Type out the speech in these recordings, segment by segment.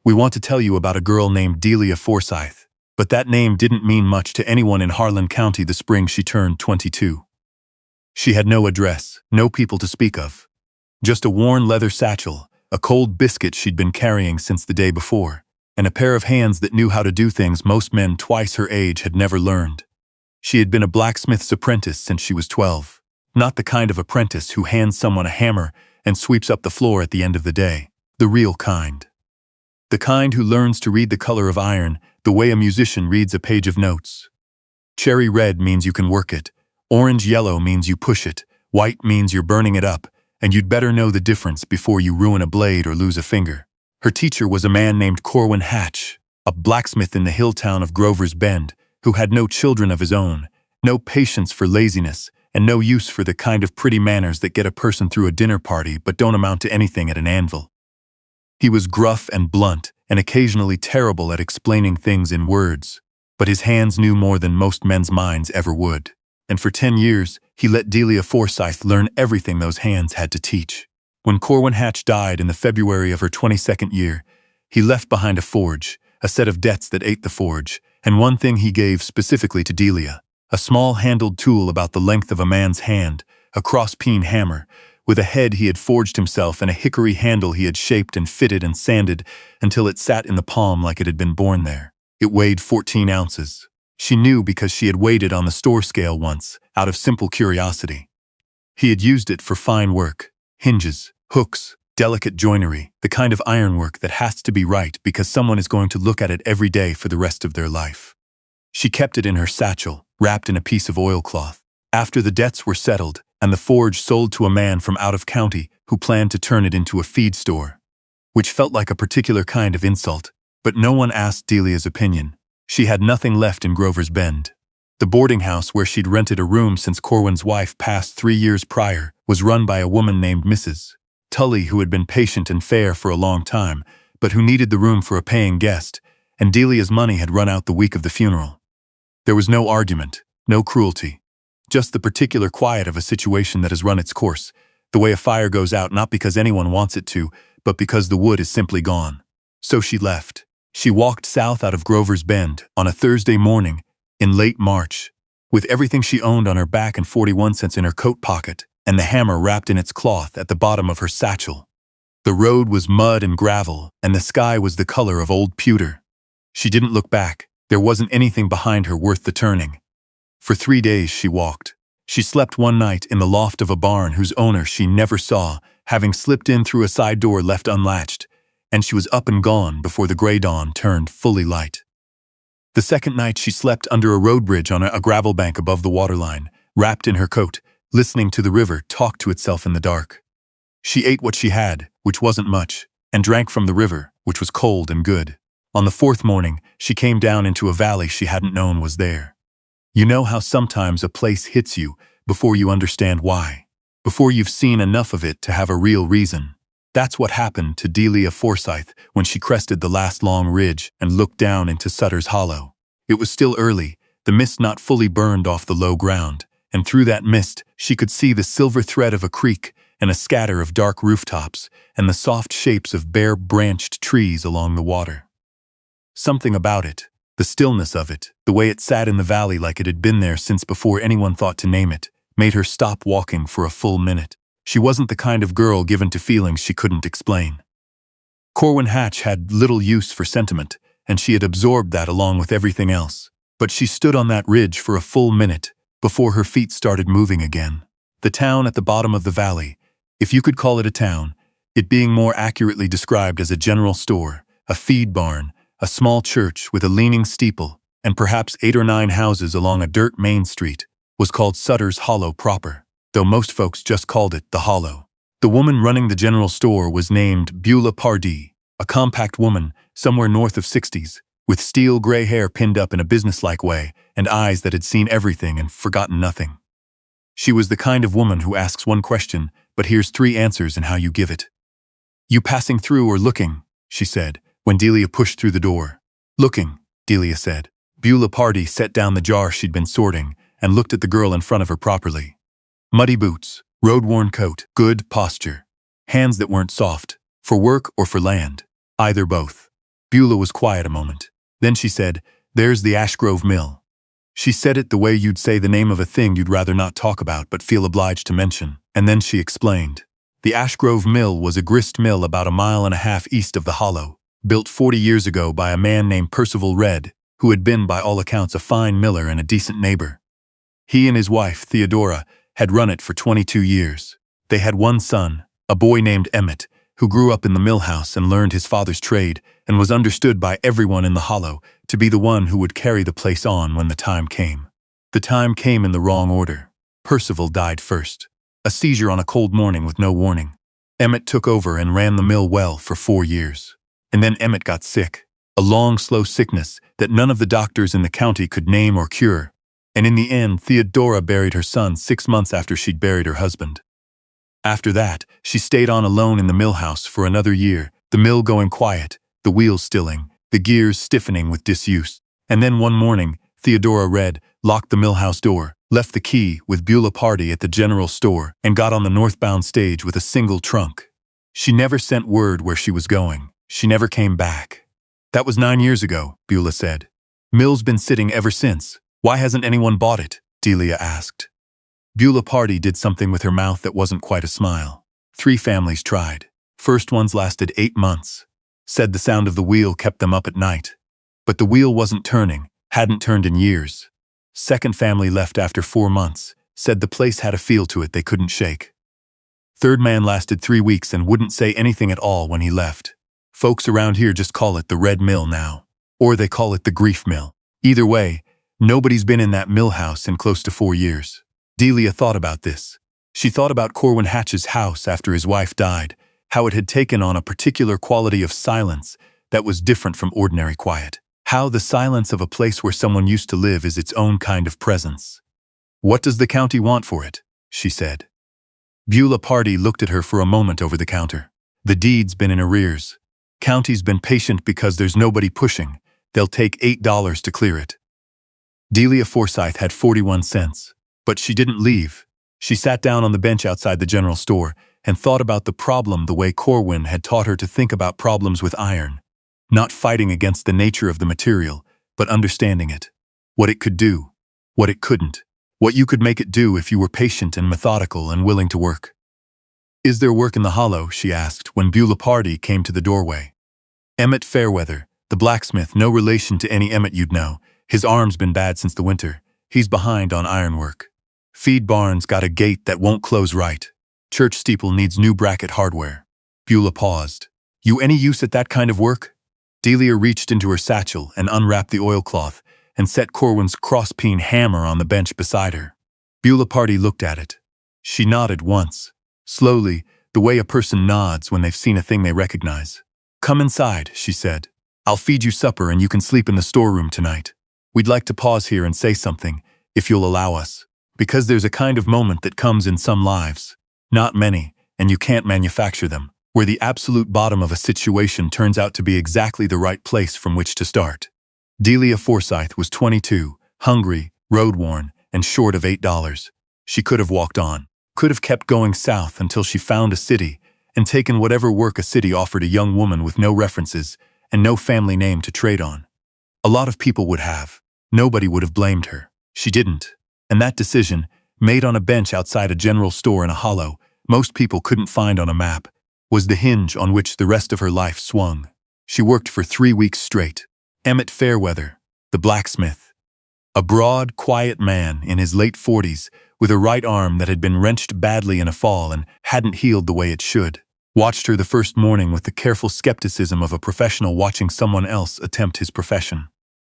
We want to tell you about a girl named Delia Forsythe, but that name didn't mean much to anyone in Harlan County the spring she turned 22. She had no address, no people to speak of. Just a worn leather satchel, a cold biscuit she'd been carrying since the day before, and a pair of hands that knew how to do things most men twice her age had never learned. She had been a blacksmith's apprentice since she was 12. Not the kind of apprentice who hands someone a hammer and sweeps up the floor at the end of the day. The real kind. The kind who learns to read the color of iron the way a musician reads a page of notes. Cherry red means you can work it, orange yellow means you push it, white means you're burning it up, and you'd better know the difference before you ruin a blade or lose a finger. Her teacher was a man named Corwin Hatch, a blacksmith in the hill town of Grover's Bend, who had no children of his own, no patience for laziness, and no use for the kind of pretty manners that get a person through a dinner party but don't amount to anything at an anvil. He was gruff and blunt, and occasionally terrible at explaining things in words, but his hands knew more than most men's minds ever would. And for 10 years, he let Delia Forsythe learn everything those hands had to teach. When Corwin Hatch died in the February of her 22nd year, he left behind a forge, a set of debts that ate the forge, and one thing he gave specifically to Delia, a small-handled tool about the length of a man's hand, a cross-peen hammer, with a head he had forged himself and a hickory handle he had shaped and fitted and sanded until it sat in the palm like it had been born there. It weighed 14 ounces. She knew because she had weighed it on the store scale once, out of simple curiosity. He had used it for fine work, hinges, hooks, delicate joinery, the kind of ironwork that has to be right because someone is going to look at it every day for the rest of their life. She kept it in her satchel, wrapped in a piece of oilcloth. After the debts were settled, and the forge sold to a man from out of county who planned to turn it into a feed store, which felt like a particular kind of insult, but no one asked Delia's opinion. She had nothing left in Grover's Bend. The boarding house where she'd rented a room since Corwin's wife passed 3 years prior was run by a woman named Mrs. Tully, who had been patient and fair for a long time, but who needed the room for a paying guest, and Delia's money had run out the week of the funeral. There was no argument, no cruelty. Just the particular quiet of a situation that has run its course, the way a fire goes out not because anyone wants it to, but because the wood is simply gone. So she left. She walked south out of Grover's Bend on a Thursday morning in late March, with everything she owned on her back and 41 cents in her coat pocket, and the hammer wrapped in its cloth at the bottom of her satchel. The road was mud and gravel, and the sky was the color of old pewter. She didn't look back. There wasn't anything behind her worth the turning. For 3 days she walked. She slept one night in the loft of a barn whose owner she never saw, having slipped in through a side door left unlatched, and she was up and gone before the gray dawn turned fully light. The second night she slept under a road bridge on a gravel bank above the waterline, wrapped in her coat, listening to the river talk to itself in the dark. She ate what she had, which wasn't much, and drank from the river, which was cold and good. On the fourth morning, she came down into a valley she hadn't known was there. You know how sometimes a place hits you before you understand why, before you've seen enough of it to have a real reason. That's what happened to Delia Forsythe when she crested the last long ridge and looked down into Sutter's Hollow. It was still early, the mist not fully burned off the low ground, and through that mist she could see the silver thread of a creek and a scatter of dark rooftops and the soft shapes of bare-branched trees along the water. Something about it, the stillness of it, the way it sat in the valley like it had been there since before anyone thought to name it, made her stop walking for a full minute. She wasn't the kind of girl given to feelings she couldn't explain. Corwin Hatch had little use for sentiment, and she had absorbed that along with everything else. But she stood on that ridge for a full minute before her feet started moving again. The town at the bottom of the valley, if you could call it a town, it being more accurately described as a general store, a feed barn, a small church with a leaning steeple, and perhaps 8 or 9 houses along a dirt main street, was called Sutter's Hollow proper, though most folks just called it the Hollow. The woman running the general store was named Delia Forsythe, a compact woman, somewhere north of 60s, with steel gray hair pinned up in a businesslike way and eyes that had seen everything and forgotten nothing. She was the kind of woman who asks one question, but hears 3 answers in how you give it. "You passing through or looking?" she said, when Delia pushed through the door. "Looking," Delia said. Delia Forsythe set down the jar she'd been sorting and looked at the girl in front of her properly. Muddy boots, road-worn coat, good posture. Hands that weren't soft, for work or for land, either both. Beulah was quiet a moment. Then she said, "There's the Ashgrove Mill." She said it the way you'd say the name of a thing you'd rather not talk about but feel obliged to mention, and then she explained. The Ashgrove Mill was a grist mill about a mile and a half east of the Hollow, built 40 years ago by a man named Percival Red, who had been by all accounts a fine miller and a decent neighbor. He and his wife, Theodora, had run it for 22 years. They had one son, a boy named Emmett, who grew up in the mill house and learned his father's trade and was understood by everyone in the Hollow to be the one who would carry the place on when the time came. The time came in the wrong order. Percival died first. A seizure on a cold morning with no warning. Emmett took over and ran the mill well for 4 years. And then Emmett got sick. A long, slow sickness that none of the doctors in the county could name or cure. And in the end, Theodora buried her son 6 months after she'd buried her husband. After that, she stayed on alone in the mill house for another year, the mill going quiet, the wheels stilling, the gears stiffening with disuse. And then one morning, Theodora Red locked the mill house door, left the key with Beulah Party at the general store, and got on the northbound stage with a single trunk. She never sent word where she was going. She never came back. "That was 9 years ago," Beulah said. "Mill's been sitting ever since. Why hasn't anyone bought it?" Delia asked. Beulah Party did something with her mouth that wasn't quite a smile. 3 families tried. First ones lasted 8 months. Said the sound of the wheel kept them up at night. But the wheel wasn't turning, hadn't turned in years. Second family left after 4 months, said the place had a feel to it they couldn't shake. Third man lasted 3 weeks and wouldn't say anything at all when he left. Folks around here just call it the Red Mill now. Or they call it the Grief Mill. Either way, nobody's been in that mill house in close to 4 years. Delia thought about this. She thought about Corwin Hatch's house after his wife died, how it had taken on a particular quality of silence that was different from ordinary quiet. How the silence of a place where someone used to live is its own kind of presence. "What does the county want for it?" she said. Beulah Party looked at her for a moment over the counter. "The deed's been in arrears. County's been patient because there's nobody pushing. They'll take $8 to clear it." Delia Forsythe had 41 cents. But she didn't leave. She sat down on the bench outside the general store and thought about the problem the way Corwin had taught her to think about problems with iron. Not fighting against the nature of the material, but understanding it. What it could do. What it couldn't. What you could make it do if you were patient and methodical and willing to work. "Is there work in the Hollow?" she asked when Beulah Party came to the doorway. "Emmett Fairweather, the blacksmith, no relation to any Emmett you'd know. His arm's been bad since the winter. He's behind on ironwork. Feed barn's got a gate that won't close right. Church steeple needs new bracket hardware." Beulah paused. "You any use at that kind of work?" Delia reached into her satchel and unwrapped the oilcloth and set Corwin's cross-peen hammer on the bench beside her. Beulah Party looked at it. She nodded once. Slowly, the way a person nods when they've seen a thing they recognize. "Come inside," she said. "I'll feed you supper and you can sleep in the storeroom tonight. We'd like to pause here and say something, if you'll allow us. Because there's a kind of moment that comes in some lives, not many, and you can't manufacture them, where the absolute bottom of a situation turns out to be exactly the right place from which to start." Delia Forsythe was 22, hungry, road-worn, and short of $8. She could have walked on, could have kept going south until she found a city, and taken whatever work a city offered a young woman with no references and no family name to trade on. A lot of people would have. Nobody would have blamed her. She didn't. And that decision, made on a bench outside a general store in a hollow most people couldn't find on a map, was the hinge on which the rest of her life swung. She worked for 3 weeks straight. Emmett Fairweather, the blacksmith. A broad, quiet man in his late 40s, with a right arm that had been wrenched badly in a fall and hadn't healed the way it should, watched her the first morning with the careful skepticism of a professional watching someone else attempt his profession.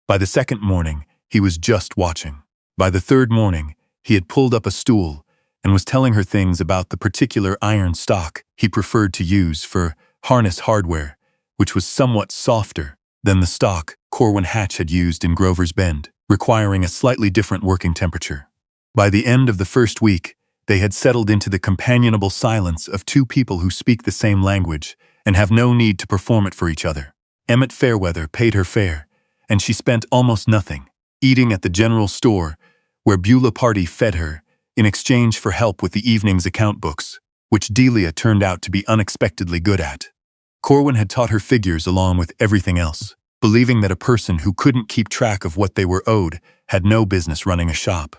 By the second morning, he was just watching. By the third morning, he had pulled up a stool and was telling her things about the particular iron stock he preferred to use for harness hardware, which was somewhat softer than the stock Corwin Hatch had used in Grover's Bend, requiring a slightly different working temperature. By the end of the first week, they had settled into the companionable silence of 2 people who speak the same language and have no need to perform it for each other. Emmett Fairweather paid her fare, and she spent almost nothing, eating at the general store, where Beulah Party fed her, in exchange for help with the evening's account books, which Delia turned out to be unexpectedly good at. Corwin had taught her figures along with everything else, believing that a person who couldn't keep track of what they were owed had no business running a shop.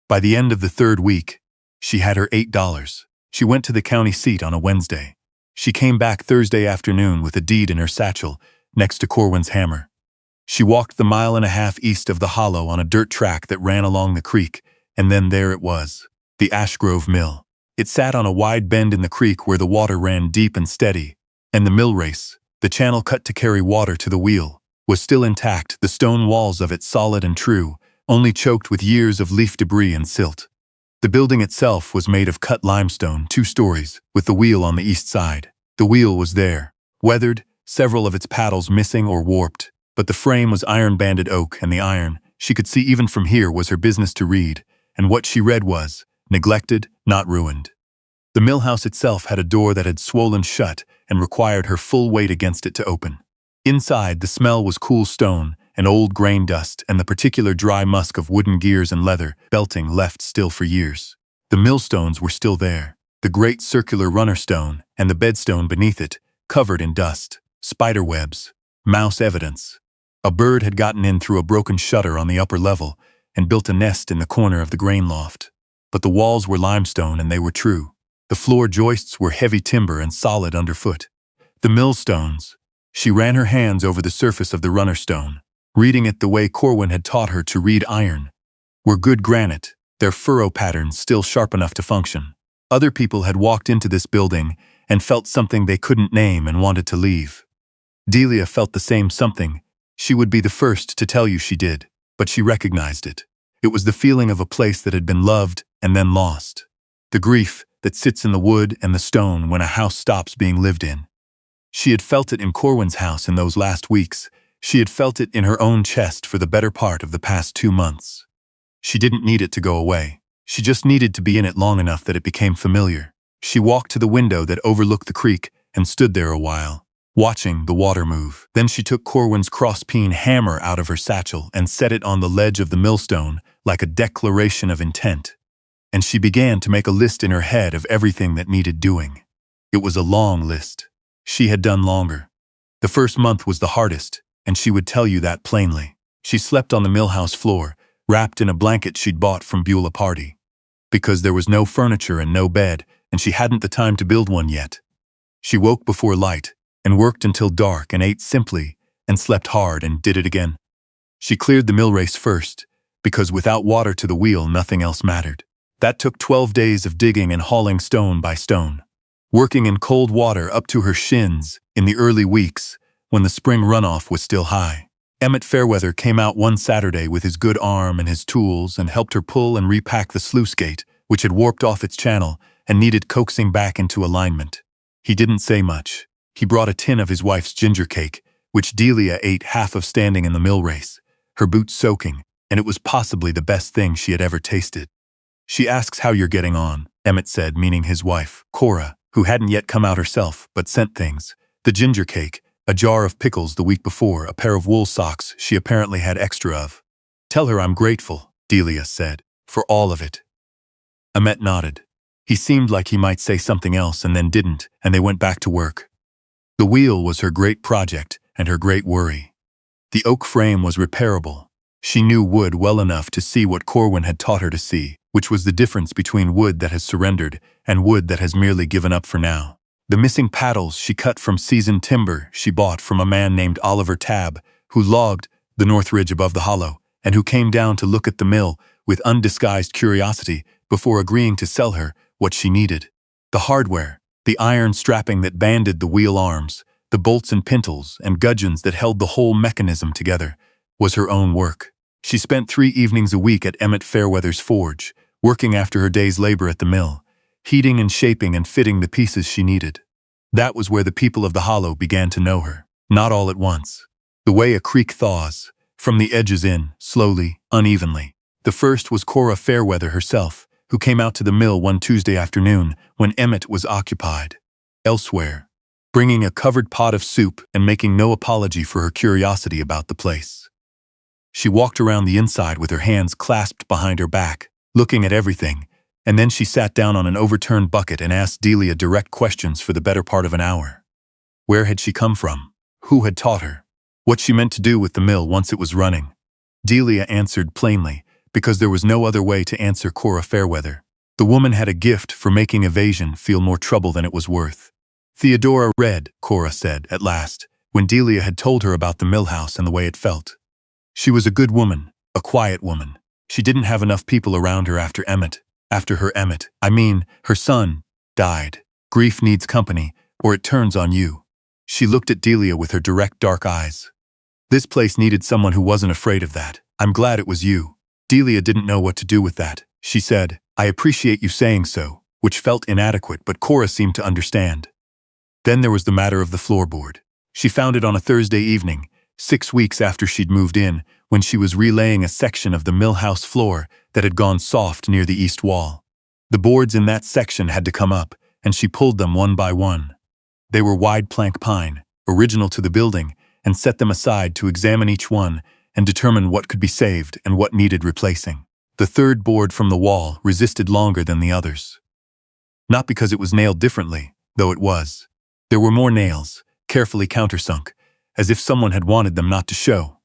By the end of the third week, she had her $8. She went to the county seat on a Wednesday. She came back Thursday afternoon with a deed in her satchel next to Corwin's hammer. She walked the 1.5 miles east of the hollow on a dirt track that ran along the creek, and then there it was, the Ash Grove Mill. It sat on a wide bend in the creek where the water ran deep and steady, and the mill race, the channel cut to carry water to the wheel, was still intact, the stone walls of it solid and true, only choked with years of leaf debris and silt. The building itself was made of cut limestone, 2 stories, with the wheel on the east side. The wheel was there, weathered, several of its paddles missing or warped, but the frame was iron-banded oak, and the iron, she could see even from here, was her business to read, and what she read was, neglected, not ruined. The mill house itself had a door that had swollen shut and required her full weight against it to open. Inside, the smell was cool stone and old grain dust and the particular dry musk of wooden gears and leather belting left still for years. The millstones were still there, the great circular runner stone and the bedstone beneath it, covered in dust, spider webs, mouse evidence. A bird had gotten in through a broken shutter on the upper level and built a nest in the corner of the grain loft. But the walls were limestone and they were true. The floor joists were heavy timber and solid underfoot. The millstones. She ran her hands over the surface of the runner stone, reading it the way Corwin had taught her to read iron, were good granite, their furrow patterns still sharp enough to function. Other people had walked into this building and felt something they couldn't name and wanted to leave. Delia felt the same something. She would be the first to tell you she did, but she recognized it. It was the feeling of a place that had been loved and then lost. The grief that sits in the wood and the stone when a house stops being lived in. She had felt it in Corwin's house in those last weeks. She had felt it in her own chest for the better part of the past 2 months. She didn't need it to go away. She just needed to be in it long enough that it became familiar. She walked to the window that overlooked the creek and stood there a while, watching the water move. Then she took Corwin's cross-peen hammer out of her satchel and set it on the ledge of the millstone like a declaration of intent. And she began to make a list in her head of everything that needed doing. It was a long list. She had done longer. The first month was the hardest, and she would tell you that plainly. She slept on the millhouse floor, wrapped in a blanket she'd bought from Beulah Party. Because there was no furniture and no bed, and she hadn't the time to build one yet. She woke before light, and worked until dark and ate simply, and slept hard and did it again. She cleared the mill race first, because without water to the wheel nothing else mattered. That took 12 days of digging and hauling stone by stone. Working in cold water up to her shins in the early weeks when the spring runoff was still high. Emmett Fairweather came out one Saturday with his good arm and his tools and helped her pull and repack the sluice gate, which had warped off its channel and needed coaxing back into alignment. He didn't say much. He brought a tin of his wife's ginger cake, which Delia ate half of standing in the mill race, her boots soaking, and it was possibly the best thing she had ever tasted. She asks how you're getting on, Emmett said, meaning his wife, Cora, who hadn't yet come out herself, but sent things. The ginger cake, a jar of pickles the week before, a pair of wool socks she apparently had extra of. Tell her I'm grateful, Delia said, for all of it. Emmett nodded. He seemed like he might say something else and then didn't, and they went back to work. The wheel was her great project and her great worry. The oak frame was repairable. She knew wood well enough to see what Corwin had taught her to see, which was the difference between wood that has surrendered and wood that has merely given up for now. The missing paddles she cut from seasoned timber she bought from a man named Oliver Tabb, who logged the north ridge above the hollow, and who came down to look at the mill with undisguised curiosity before agreeing to sell her what she needed. The hardware, the iron strapping that banded the wheel arms, the bolts and pintles and gudgeons that held the whole mechanism together, was her own work. She spent 3 evenings a week at Emmett Fairweather's forge, working after her day's labor at the mill, heating and shaping and fitting the pieces she needed. That was where the people of the hollow began to know her, not all at once. The way a creek thaws, from the edges in, slowly, unevenly. The first was Cora Fairweather herself, who came out to the mill one Tuesday afternoon when Emmett was occupied. Elsewhere, bringing a covered pot of soup and making no apology for her curiosity about the place. She walked around the inside with her hands clasped behind her back, looking at everything, and then she sat down on an overturned bucket and asked Delia direct questions for the better part of an hour. Where had she come from? Who had taught her? What she meant to do with the mill once it was running? Delia answered plainly, because there was no other way to answer Cora Fairweather. The woman had a gift for making evasion feel more trouble than it was worth. Theodora read, Cora said, at last, when Delia had told her about the mill house and the way it felt. She was a good woman, a quiet woman. She didn't have enough people around her after her Emmett, her son, died. Grief needs company, or it turns on you. She looked at Delia with her direct dark eyes. This place needed someone who wasn't afraid of that. I'm glad it was you. Delia didn't know what to do with that. She said, I appreciate you saying so, which felt inadequate, but Cora seemed to understand. Then there was the matter of the floorboard. She found it on a Thursday evening, 6 weeks after she'd moved in, when she was relaying a section of the mill house floor that had gone soft near the east wall. The boards in that section had to come up, and she pulled them one by one. They were wide plank pine, original to the building, and set them aside to examine each one and determine what could be saved and what needed replacing. The third board from the wall resisted longer than the others. Not because it was nailed differently, though it was. There were more nails, carefully countersunk, as if someone had wanted them not to show.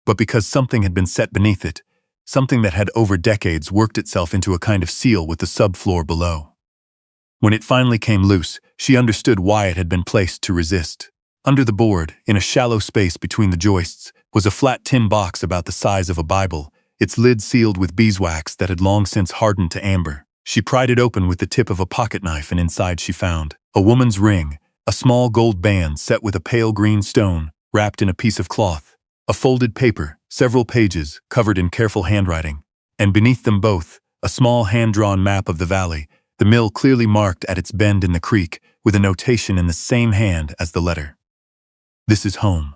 But because something had been set beneath it, something that had over decades worked itself into a kind of seal with the subfloor below. When it finally came loose, she understood why it had been placed to resist. Under the board, in a shallow space between the joists, was a flat tin box about the size of a Bible, its lid sealed with beeswax that had long since hardened to amber. She pried it open with the tip of a pocket knife, and inside she found a woman's ring, a small gold band set with a pale green stone, wrapped in a piece of cloth, a folded paper, several pages, covered in careful handwriting, and beneath them both, a small hand-drawn map of the valley, the mill clearly marked at its bend in the creek, with a notation in the same hand as the letter. This is home.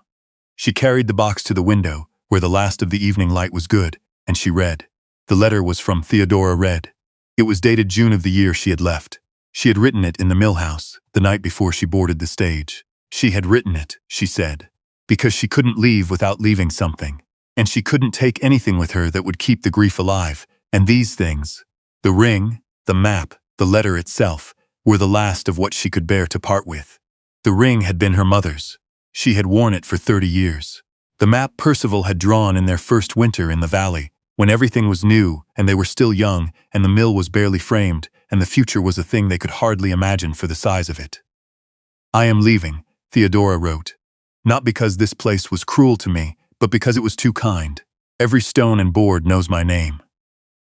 She carried the box to the window, where the last of the evening light was good, and she read. The letter was from Theodora Red. It was dated June of the year she had left. She had written it in the mill house, the night before she boarded the stage. She had written it, she said, because she couldn't leave without leaving something, and she couldn't take anything with her that would keep the grief alive, and these things, the ring, the map, the letter itself, were the last of what she could bear to part with. The ring had been her mother's. She had worn it for 30 years. The map Percival had drawn in their first winter in the valley, when everything was new and they were still young and the mill was barely framed and the future was a thing they could hardly imagine for the size of it. I am leaving, Theodora wrote. Not because this place was cruel to me, but because it was too kind. Every stone and board knows my name.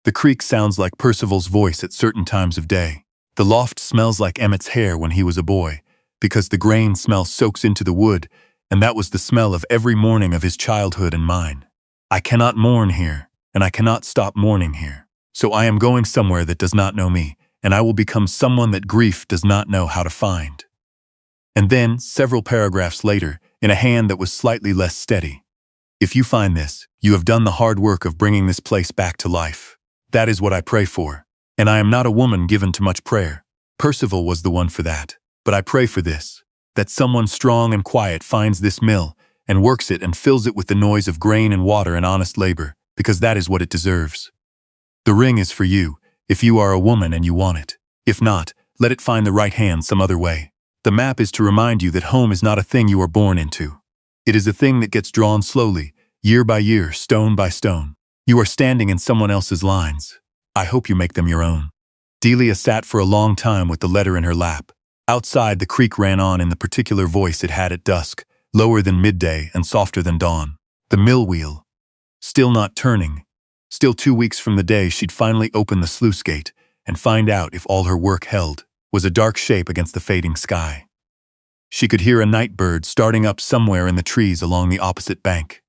The creek sounds like Percival's voice at certain times of day. The loft smells like Emmett's hair when he was a boy, because the grain smell soaks into the wood, and that was the smell of every morning of his childhood and mine. I cannot mourn here, and I cannot stop mourning here. So I am going somewhere that does not know me, and I will become someone that grief does not know how to find. And then, several paragraphs later, in a hand that was slightly less steady. If you find this, you have done the hard work of bringing this place back to life. That is what I pray for. And I am not a woman given to much prayer. Percival was the one for that. But I pray for this, that someone strong and quiet finds this mill and works it and fills it with the noise of grain and water and honest labor, because that is what it deserves. The ring is for you, if you are a woman and you want it. If not, let it find the right hand some other way. The map is to remind you that home is not a thing you are born into. It is a thing that gets drawn slowly, year by year, stone by stone. You are standing in someone else's lines. I hope you make them your own. Delia sat for a long time with the letter in her lap. Outside, the creek ran on in the particular voice it had at dusk, lower than midday and softer than dawn. The mill wheel. Still not turning. Still 2 weeks from the day she'd finally open the sluice gate and find out if all her work held, was a dark shape against the fading sky. She could hear a night bird starting up somewhere in the trees along the opposite bank.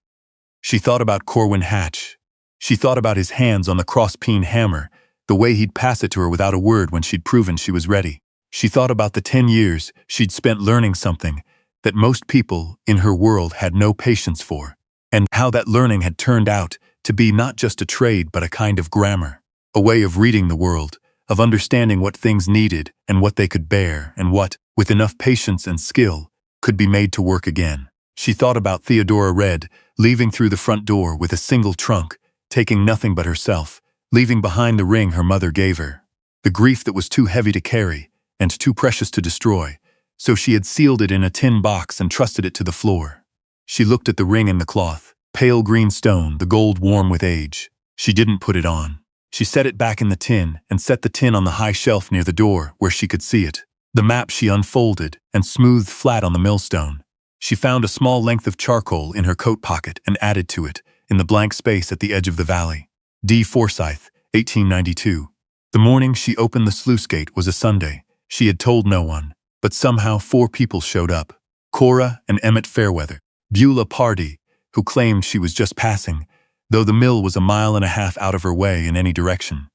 She thought about Corwin Hatch. She thought about his hands on the cross-peen hammer, the way he'd pass it to her without a word when she'd proven she was ready. She thought about the 10 years she'd spent learning something that most people in her world had no patience for, and how that learning had turned out to be not just a trade but a kind of grammar, a way of reading the world, of understanding what things needed and what they could bear and what, with enough patience and skill, could be made to work again. She thought about Theodora Red leaving through the front door with a single trunk, taking nothing but herself, leaving behind the ring her mother gave her, the grief that was too heavy to carry and too precious to destroy, so she had sealed it in a tin box and trusted it to the floor. She looked at the ring in the cloth, pale green stone, the gold warm with age. She didn't put it on. She set it back in the tin and set the tin on the high shelf near the door where she could see it. The map she unfolded and smoothed flat on the millstone. She found a small length of charcoal in her coat pocket and added to it, in the blank space at the edge of the valley. D. Forsythe, 1892. The morning she opened the sluice gate was a Sunday. She had told no one, but somehow 4 people showed up. Cora and Emmett Fairweather. Beulah Pardee, who claimed she was just passing, though the mill was a mile and a half out of her way in any direction.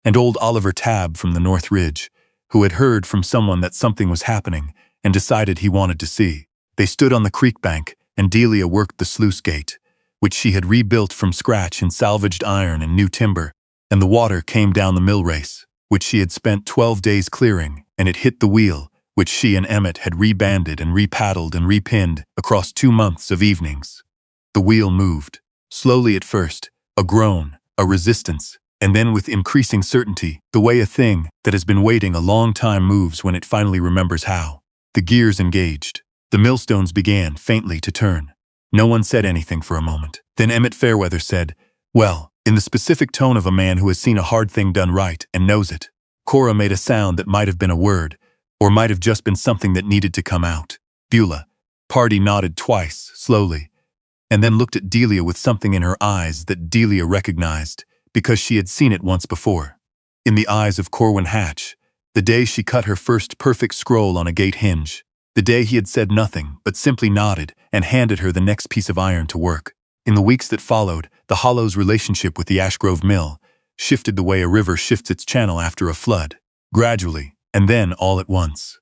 And old Oliver Tabb from the North Ridge, who had heard from someone that something was happening and decided he wanted to see. They stood on the creek bank, and Delia worked the sluice gate, which she had rebuilt from scratch in salvaged iron and new timber, and the water came down the mill race, which she had spent 12 days clearing, and it hit the wheel, which she and Emmett had rebanded and repaddled and repinned across 2 months of evenings. The wheel moved, slowly at first, a groan, a resistance, and then with increasing certainty, the way a thing that has been waiting a long time moves when it finally remembers how. The gears engaged. The millstones began, faintly, to turn. No one said anything for a moment. Then Emmett Fairweather said, "Well," in the specific tone of a man who has seen a hard thing done right and knows it. Cora made a sound that might have been a word, or might have just been something that needed to come out. Beulah Pardee nodded twice, slowly, and then looked at Delia with something in her eyes that Delia recognized, because she had seen it once before. In the eyes of Corwin Hatch, the day she cut her first perfect scroll on a gate hinge, the day he had said nothing but simply nodded and handed her the next piece of iron to work. In the weeks that followed, the Hollow's relationship with the Ashgrove Mill shifted the way a river shifts its channel after a flood, gradually, and then all at once.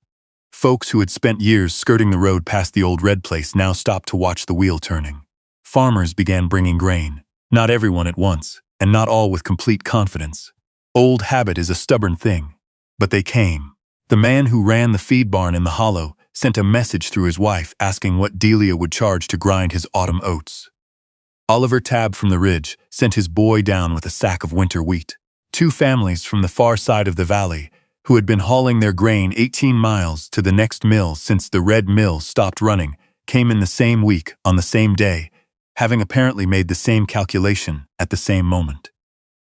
Folks who had spent years skirting the road past the old red place now stopped to watch the wheel turning. Farmers began bringing grain, not everyone at once, and not all with complete confidence. Old habit is a stubborn thing, but they came. The man who ran the feed barn in the hollow sent a message through his wife asking what Delia would charge to grind his autumn oats. Oliver Tabb from the ridge sent his boy down with a sack of winter wheat. 2 families from the far side of the valley, who had been hauling their grain 18 miles to the next mill since the red mill stopped running, came in the same week, on the same day, having apparently made the same calculation at the same moment.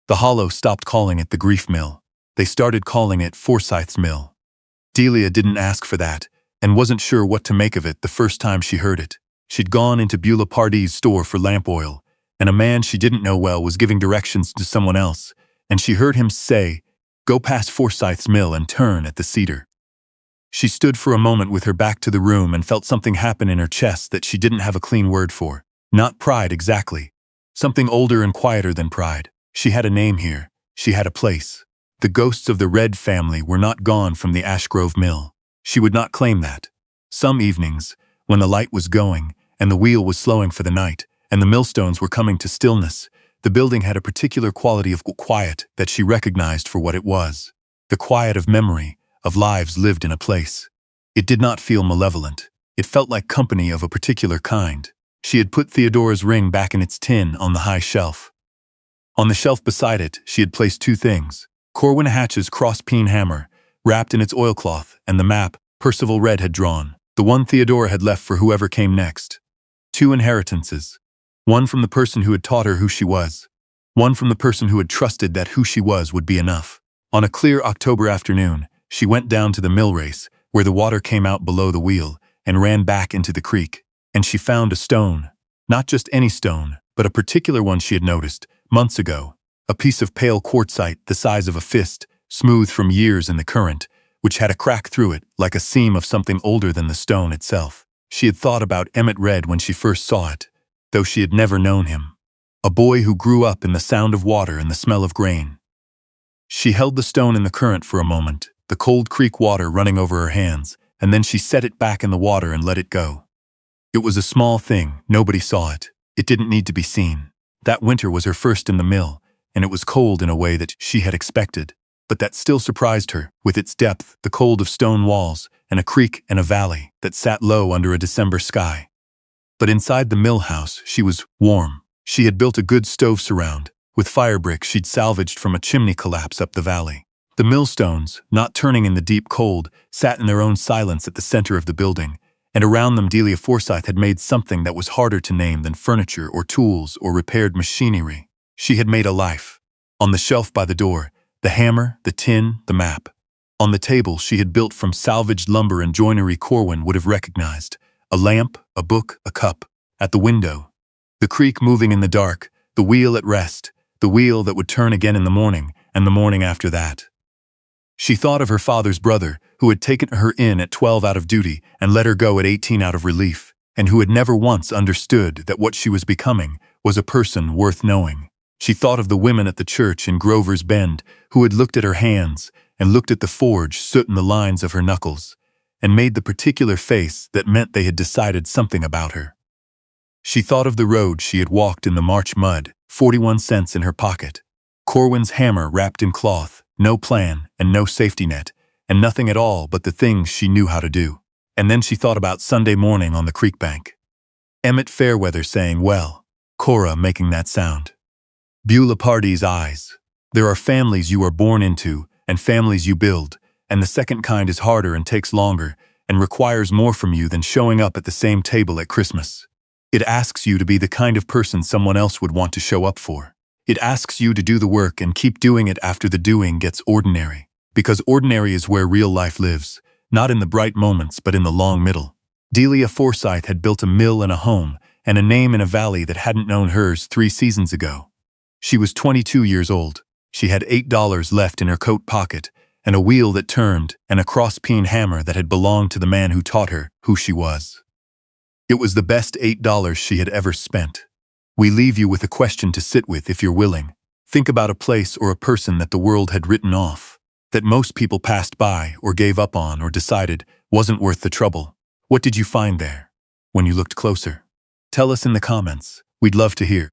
The hollow stopped calling it the Grief Mill. They started calling it Forsythe's Mill. Delia didn't ask for that, and wasn't sure what to make of it the first time she heard it. She'd gone into Beulah Pardee's store for lamp oil, and a man she didn't know well was giving directions to someone else, and she heard him say, "Go past Forsythe's Mill and turn at the cedar." She stood for a moment with her back to the room and felt something happen in her chest that she didn't have a clean word for. Not pride exactly. Something older and quieter than pride. She had a name here. She had a place. The ghosts of the Red family were not gone from the Ashgrove Mill. She would not claim that. Some evenings, when the light was going, and the wheel was slowing for the night, and the millstones were coming to stillness, the building had a particular quality of quiet that she recognized for what it was. The quiet of memory, of lives lived in a place. It did not feel malevolent. It felt like company of a particular kind. She had put Theodora's ring back in its tin on the high shelf. On the shelf beside it, she had placed 2 things: Corwin Hatch's cross-peen hammer, wrapped in its oilcloth, and the map Percival Red had drawn, the one Theodora had left for whoever came next. 2 inheritances. One from the person who had taught her who she was. One from the person who had trusted that who she was would be enough. On a clear October afternoon, she went down to the mill race, where the water came out below the wheel, and ran back into the creek. And she found a stone. Not just any stone, but a particular one she had noticed, months ago. A piece of pale quartzite the size of a fist, smooth from years in the current, which had a crack through it, like a seam of something older than the stone itself. She had thought about Emmett Red when she first saw it, though she had never known him. A boy who grew up in the sound of water and the smell of grain. She held the stone in the current for a moment, the cold creek water running over her hands, and then she set it back in the water and let it go. It was a small thing, nobody saw it. It didn't need to be seen. That winter was her first in the mill, and it was cold in a way that she had expected, but that still surprised her, with its depth, the cold of stone walls, and a creek and a valley that sat low under a December sky. But inside the mill house, she was warm. She had built a good stove surround, with fire bricks she'd salvaged from a chimney collapse up the valley. The millstones, not turning in the deep cold, sat in their own silence at the center of the building, and around them Delia Forsythe had made something that was harder to name than furniture or tools or repaired machinery. She had made a life. On the shelf by the door, the hammer, the tin, the map. On the table she had built from salvaged lumber and joinery Corwin would have recognized. A lamp, a book, a cup. At the window, the creek moving in the dark, the wheel at rest, the wheel that would turn again in the morning, and the morning after that. She thought of her father's brother, who had taken her in at 12 out of duty and let her go at 18 out of relief, and who had never once understood that what she was becoming was a person worth knowing. She thought of the women at the church in Grover's Bend who had looked at her hands and looked at the forge soot in the lines of her knuckles, and made the particular face that meant they had decided something about her. She thought of the road she had walked in the March mud, 41 cents in her pocket. Corwin's hammer wrapped in cloth, no plan and no safety net, and nothing at all but the things she knew how to do. And then she thought about Sunday morning on the creek bank. Emmett Fairweather saying, "Well," Cora making that sound. Beulah Pardy's eyes. There are families you are born into and families you build, and the second kind is harder and takes longer and requires more from you than showing up at the same table at Christmas. It asks you to be the kind of person someone else would want to show up for. It asks you to do the work and keep doing it after the doing gets ordinary. Because ordinary is where real life lives, not in the bright moments but in the long middle. Delia Forsythe had built a mill and a home, and a name in a valley that hadn't known hers 3 seasons ago. She was 22 years old. She had $8 left in her coat pocket, and a wheel that turned, and a cross-peen hammer that had belonged to the man who taught her who she was. It was the best $8 she had ever spent. We leave you with a question to sit with if you're willing. Think about a place or a person that the world had written off, that most people passed by or gave up on or decided wasn't worth the trouble. What did you find there when you looked closer? Tell us in the comments. We'd love to hear.